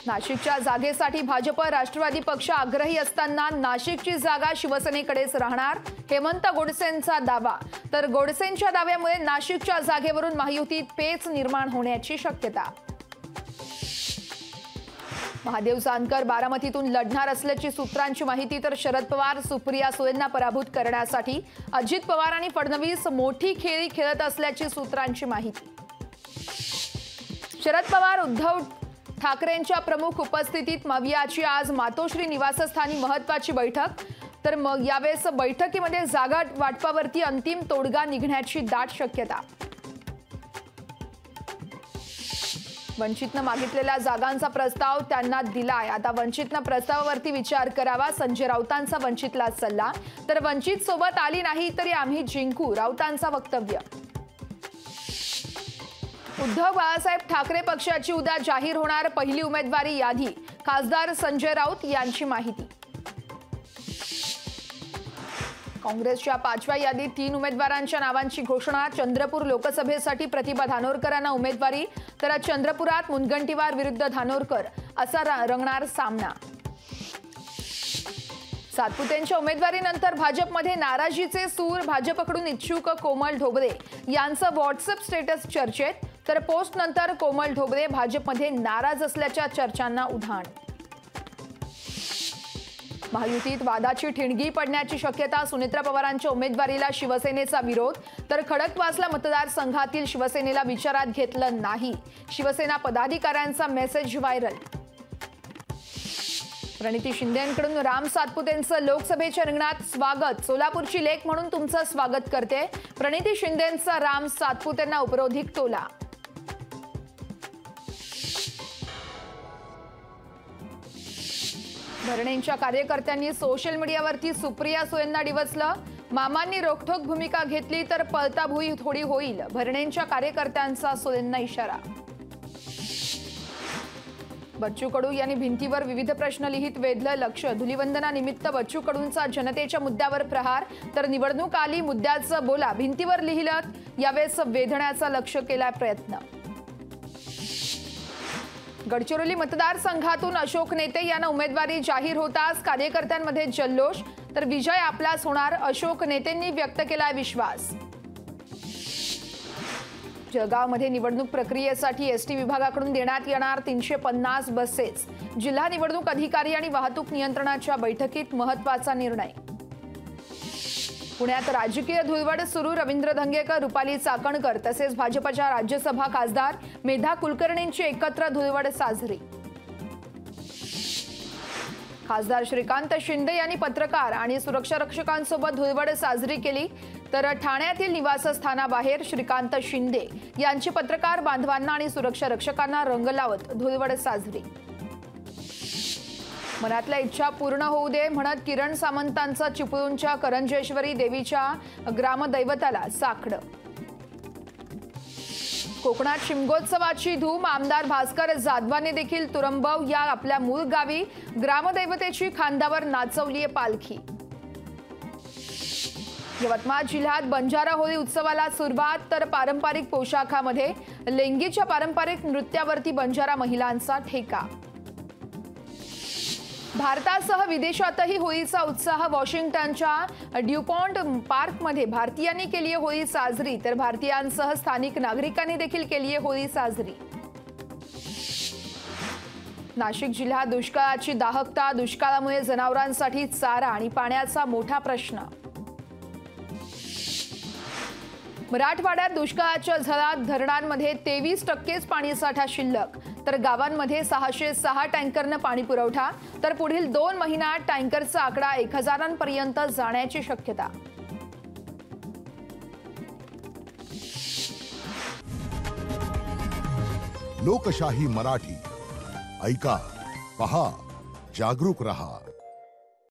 नाशिकच्या जागेसाठी भाजप राष्ट्रवादी पक्ष आग्रही असताना नाशिकची जागा शिवसेनेकडेच राहणार, हेमंत गोडसेंचा दावा। तर गोडसेंच्या दाव्यामुळे नाशिकच्या जागेवरून महायुतीत पेच निर्माण होण्याची शक्यता। महादेव जानकर बारामतीतून लढणार असल्याची सूत्रांची माहिती। तर शरद पवार सुप्रिया सुळेंना पराभूत करण्यासाठी अजित पवार आणि फडणवीस मोठी खेळी खेळत असल्याची सूत्रांची माहिती। शरद पवार उद्धव ठाकरेंच्या प्रमुख उपस्थितीत मवियाची आज मातोश्री निवासस्थानी महत्त्वाची बैठक। तर मग यावेळेस बैठकीमध्ये जागा वाटपावरती अंतिम तोडगा निघण्याची दाट शक्यता। वंचितनं मागितलेल्या जागांचा प्रस्ताव त्यांना दिलाय। आता वंचितनं प्रस्तावावरती विचार करावा, संजय राऊतांचा वंचितला सल्ला। तर वंचित सोबत आली नाही तरी आम्ही जिंकू, राऊतांचा वक्तव्य। उद्धव बाळासाहेब ठाकरे पक्षाची उद्या जाहीर होणार पहिली उमेदवारी यादी, खासदार संजय राऊत यांची माहिती। काँग्रेसच्या 5व्या यादीत 3 उमेदवारांच्या नावांची घोषणा। चंद्रपूर लोकसभेसाठी प्रतिभा धानोरकरांना उमेदवारी। तर चंद्रपुरात मुनगंटीवार विरुद्ध धानोरकर असा रंगणार सामना। सातपुतेंच्या उमेदवारीनंतर भाजपमध्ये नाराजीचे सूर। भाजपकडून इच्छुक कोमल ढोबळे यांचं व्हॉट्सअप स्टेटस चर्चेत। तर पोस्ट नंतर कोमल ढोबळे भाजपमध्ये नाराज असल्याच्या चर्चांना उधाण। महायुतीत वादाची ठिणगी पडण्याची शक्यता। सुनेत्रा पवारांच्या उमेदवारीला शिवसेनेचा विरोध। तर खडकवासला मतदारसंघातील शिवसेनेला विचारात घेतलं नाही, शिवसेना पदाधिकाऱ्यांचा मेसेज व्हायरल। प्रणिती शिंदेंकडून राम सातपुतेंचं लोकसभेच्या रिंगणात स्वागत। सोलापूरची लेक म्हणून तुमचं स्वागत करते, प्रणिती शिंदेंचा राम सातपुतेंना उपरोधिक टोला। भरणेंच्या कार्यकर्त्यांनी सोशल मीडियावरती सुप्रिया सुळेंना डिवचलं। मामांनी रोखठोक भूमिका घेतली तर पळता भुई थोडी होईल, भरणेंच्या कार्यकर्त्यांचा सुळेंना इशारा। बच्चू कडू यांनी भिंतीवर विविध प्रश्न लिहित वेधलं लक्ष। धुलिवंदनानिमित्त बच्चू कडूंचा जनतेच्या मुद्द्यावर प्रहार। तर निवडणूक आली मुद्द्याचं बोला, भिंतीवर लिहिलं, यावेळेस वेधण्याचा लक्ष केलाय प्रयत्न। गडचिरोली मतदारसंघातून अशोक नेते यांना उमेदवारी जाहीर होताच कार्यकर्त्यांमध्ये जल्लोष। तर विजय आपलाच होणार, अशोक नेतेंनी व्यक्त केलाय विश्वास। जळगावमध्ये निवडणूक प्रक्रियेसाठी एसटी विभागाकडून देण्यात येणार 350 बसेस। जिल्हा निवडणूक अधिकारी आणि वाहतूक नियंत्रणाच्या बैठकीत महत्त्वाचा निर्णय। पुण्यात राजकीय धुळवड सुरू। रवींद्र धंगेकर, रुपाली चाकणकर तसेच भाजपच्या राज्यसभा खासदार मेधा कुलकर्णींची एकत्र धुळवड साजरी। खासदार श्रीकांत शिंदे यांनी पत्रकार आणि सुरक्षा रक्षकांसोबत धुळवड साजरी केली। तर ठाण्यातील निवासस्थानाबाहेर श्रीकांत शिंदे यांची पत्रकार बांधवांना आणि सुरक्षा रक्षकांना रंग लावत धुळवड साजरी। मनातल्या इच्छा पूर्ण होऊ दे म्हणत किरण सामंतांचा चिपळूणच्या करंजेश्वरी देवीच्या ग्रामदैवताला साकडं। कोकणात शिमगोत्सवाची धूम। आमदार भास्कर जाधवांनी देखील तुरंबव या आपल्या मूळ गावी ग्रामदैवतेची खांद्यावर नाचवलीये पालखी। यवतमाळ जिल्ह्यात बंजारा होळी उत्सवाला सुरुवात। तर पारंपरिक पोशाखामध्ये लेंगीच्या पारंपरिक नृत्यावरती बंजारा महिलांचा ठेका। भारतासह विदेशातही होळीचा उत्साह। वॉशिंग्टनच्या ड्यूपॉन्ट पार्कमध्ये भारतीयांनी केली होळी साजरी। तर भारतीयांसह स्थानिक नागरिकांनी देखील केली होळी साजरी। नाशिक जिल्ह्यात दुष्काळाची दाहकता। दुष्काळामुळे जनावरांसाठी चारा आणि पाण्याचा मोठा प्रश्न। मराठवाड्यात दुष्काळाच्या झळात। धरणांमध्ये 23% पाणीसाठा शिल्लक। तर गावांमध्ये 606 टँकरनं पाणी पुरवठा। तर पुढील 2 महिन्यात टँकरचा आकडा 1000 पर्यंत जाण्याची शक्यता। लोकशाही मराठी ऐका, पहा, जागरूक रहा।